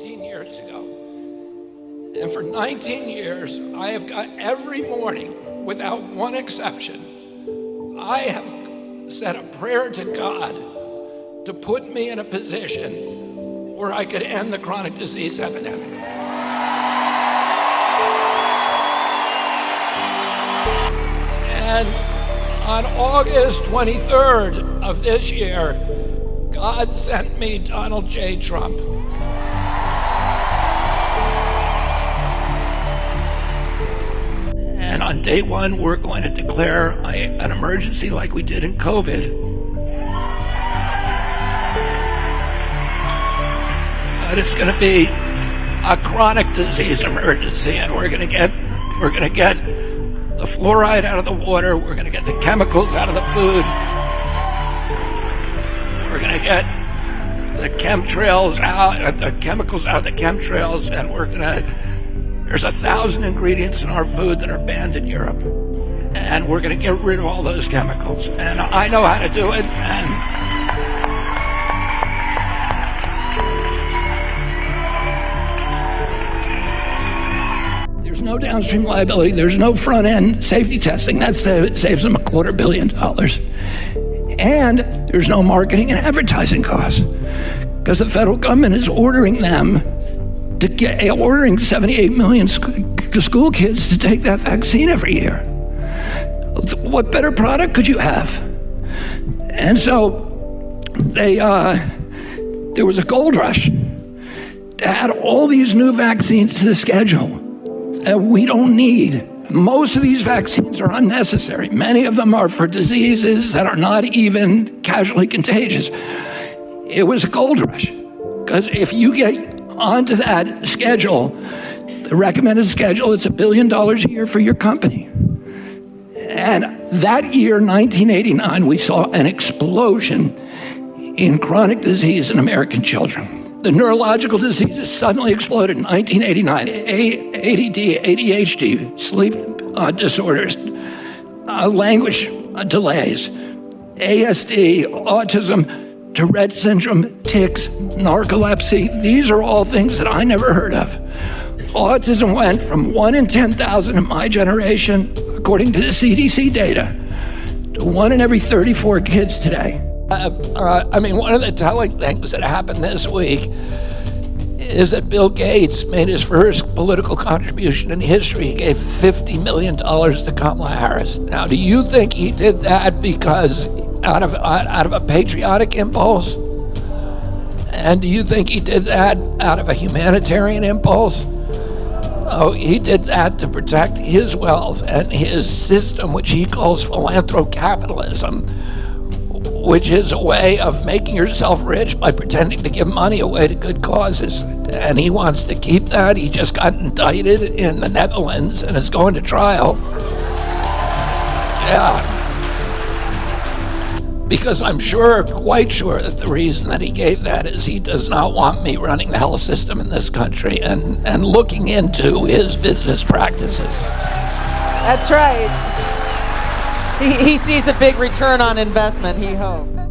19 years ago. And for 19 years, I have got every morning, without one exception, I have said a prayer to God to put me in a position where I could end the chronic disease epidemic. And on August 23rd of this year, God sent me Donald J. Trump. And on day one, we're going to declare an emergency like we did in COVID. But it's going to be a chronic disease emergency, and we're going to get the fluoride out of the water. We're going to get the chemicals out of the food. We're going to get the chemtrails out, the chemicals out of the chemtrails, and there's 1,000 ingredients in our food that are banned in Europe. And we're going to get rid of all those chemicals. And I know how to do it. And there's no downstream liability. There's no front end safety testing. That saves them $250 million. And there's no marketing and advertising costs, because the federal government is ordering 78 million school kids to take that vaccine every year. What better product could you have? And so there was a gold rush to add all these new vaccines to the schedule that we don't need. Most of these vaccines are unnecessary. Many of them are for diseases that are not even casually contagious. It was a gold rush, because if you get onto that schedule, the recommended schedule, it's $1 billion a year for your company. And that year, 1989, we saw an explosion in chronic disease in American children. The neurological diseases suddenly exploded in 1989. ADD, ADHD, sleep disorders, language delays, ASD, autism, Tourette syndrome, tics, narcolepsy. These are all things that I never heard of. Autism went from 1 in 10,000 in my generation, according to the CDC data, to 1 in every 34 kids today. One of the telling things that happened this week is that Bill Gates made his first political contribution in history. He gave $50 million to Kamala Harris. Now, do you think he did that because out of a patriotic impulse? And do you think he did that out of a humanitarian impulse? Oh, he did that to protect his wealth and his system, which he calls philanthrocapitalism, which is a way of making yourself rich by pretending to give money away to good causes. And he wants to keep that. He just got indicted in the Netherlands and is going to trial. Yeah. Because I'm quite sure that the reason that he gave that is he does not want me running the health system in this country and looking into his business practices. That's right. He sees a big return on investment, he hopes.